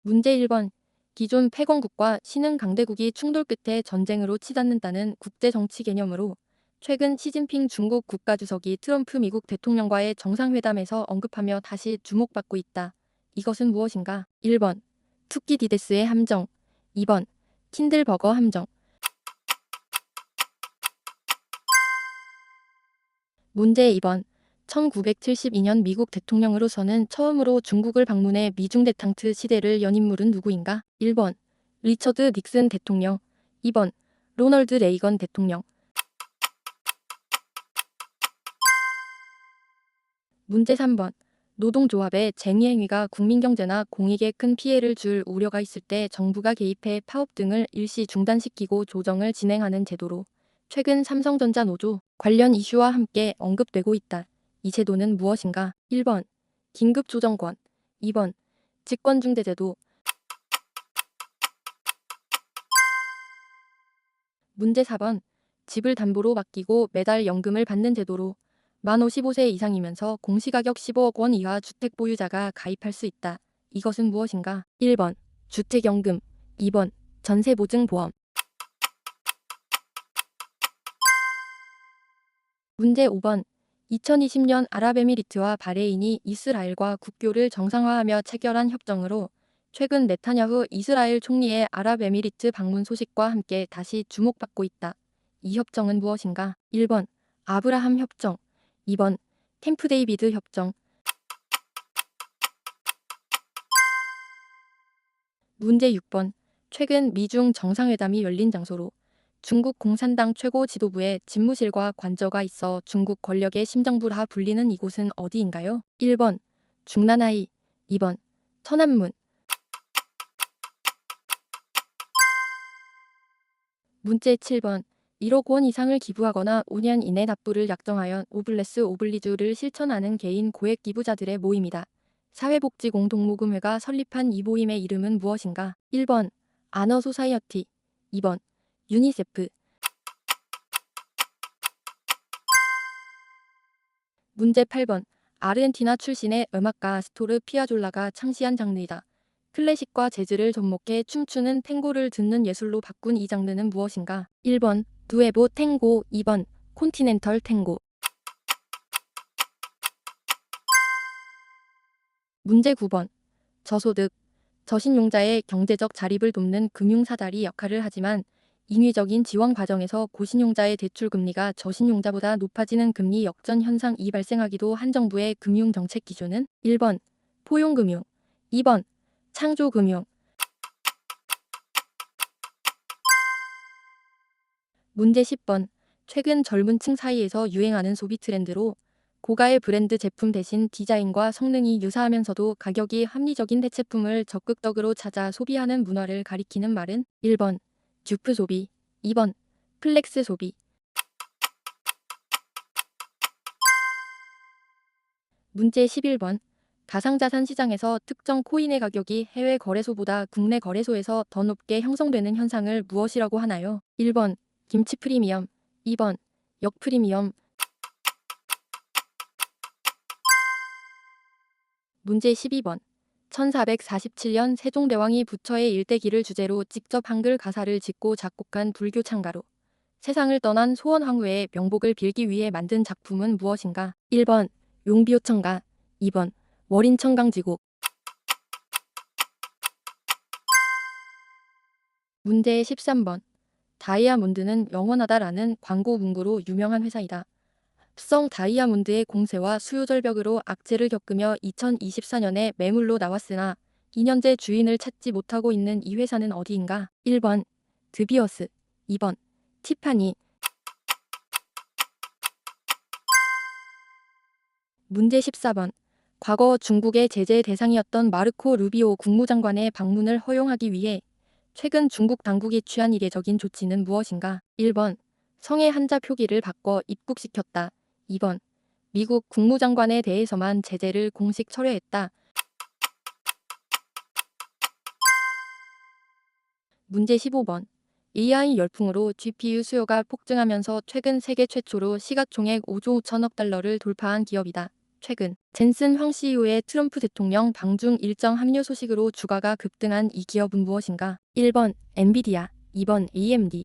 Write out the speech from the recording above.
문제 1번. 기존 패권국과 신흥 강대국이 충돌 끝에 전쟁으로 치닫는다는 국제정치 개념으로 최근 시진핑 중국 국가주석이 트럼프 미국 대통령과의 정상회담에서 언급하며 다시 주목받고 있다. 이것은 무엇인가? 1번. 투키디데스의 함정. 2번. 킨들버거 함정. 문제 2번. 1972년 미국 대통령으로서는 처음으로 중국을 방문해 미중 대탕트 시대를 연 인물은 누구인가? 1번. 리처드 닉슨 대통령. 2번. 로널드 레이건 대통령. 문제 3번. 노동조합의 쟁의행위가 국민경제나 공익에 큰 피해를 줄 우려가 있을 때 정부가 개입해 파업 등을 일시 중단시키고 조정을 진행하는 제도로 최근 삼성전자 노조 관련 이슈와 함께 언급되고 있다. 이 제도는 무엇인가? 1번. 긴급조정권. 2번. 직권중재제도. 문제 4번. 집을 담보로 맡기고 매달 연금을 받는 제도로 만 55세 이상이면서 공시가격 15억 원 이하 주택 보유자가 가입할 수 있다. 이것은 무엇인가? 1번. 주택연금. 2번. 전세보증보험. 문제 5번. 2020년 아랍에미리트와 바레인이 이스라엘과 국교를 정상화하며 체결한 협정으로 최근 네타냐후 이스라엘 총리의 아랍에미리트 방문 소식과 함께 다시 주목받고 있다. 이 협정은 무엇인가? 1번. 아브라함 협정. 2번. 캠프 데이비드 협정. 문제 6번. 최근 미중 정상회담이 열린 장소로 중국 공산당 최고 지도부의 집무실과 관저가 있어 중국 권력의 심정부라 불리는 이곳은 어디인가요? 1번. 중난하이. 2번. 천안문. 문제 7번. 1억 원 이상을 기부하거나 5년 이내 납부를 약정하여 오블레스 오블리주를 실천하는 개인 고액 기부자들의 모임이다. 사회복지공동모금회가 설립한 이 모임의 이름은 무엇인가? 1번. 아너 소사이어티. 2번. 유니세프. 문제 8번. 아르헨티나 출신의 음악가 아스토르 피아졸라가 창시한 장르이다. 클래식과 재즈를 접목해 춤추는 탱고를 듣는 예술로 바꾼 이 장르는 무엇인가? 1번. 누에보 탱고. 2번. 콘티넨털 탱고. 문제 9번. 저소득, 저신용자의 경제적 자립을 돕는 금융사다리 역할을 하지만 인위적인 지원 과정에서 고신용자의 대출 금리가 저신용자보다 높아지는 금리 역전 현상이 발생하기도 한 정부의 금융정책 기조는 1번. 포용금융. 2번. 창조금융. 문제 10번. 최근 젊은 층 사이에서 유행하는 소비 트렌드로 고가의 브랜드 제품 대신 디자인과 성능이 유사하면서도 가격이 합리적인 대체품을 적극적으로 찾아 소비하는 문화를 가리키는 말은 1번. 듀프 소비. 2번. 플렉스 소비. 문제 11번. 가상자산 시장에서 특정 코인의 가격이 해외 거래소보다 국내 거래소에서 더 높게 형성되는 현상을 무엇이라고 하나요? 1번. 김치 프리미엄. 2번. 역 프리미엄. 문제 12번. 1447년 세종대왕이 부처의 일대기를 주제로 직접 한글 가사를 짓고 작곡한 불교 창가로 세상을 떠난 소원황후의 명복을 빌기 위해 만든 작품은 무엇인가? 1번. 용비호청가. 2번. 월인청강지곡. 문제 13번. 다이아몬드는 영원하다라는 광고 문구로 유명한 회사이다. 성 다이아몬드의 공세와 수요 절벽으로 악재를 겪으며 2024년에 매물로 나왔으나 2년째 주인을 찾지 못하고 있는 이 회사는 어디인가? 1번. 드비어스. 2번. 티파니. 문제 14번. 과거 중국의 제재 대상이었던 마르코 루비오 국무장관의 방문을 허용하기 위해 최근 중국 당국이 취한 이례적인 조치는 무엇인가? 1번. 성의 한자 표기를 바꿔 입국시켰다. 2번. 미국 국무장관에 대해서만 제재를 공식 철회했다. 문제 15번. AI 열풍으로 GPU 수요가 폭증하면서 최근 세계 최초로 시가총액 5조 5천억 달러를 돌파한 기업이다. 최근 젠슨 황 CEO의 트럼프 대통령 방중 일정 합류 소식으로 주가가 급등한 이 기업은 무엇인가? 1번 엔비디아, 2번 AMD,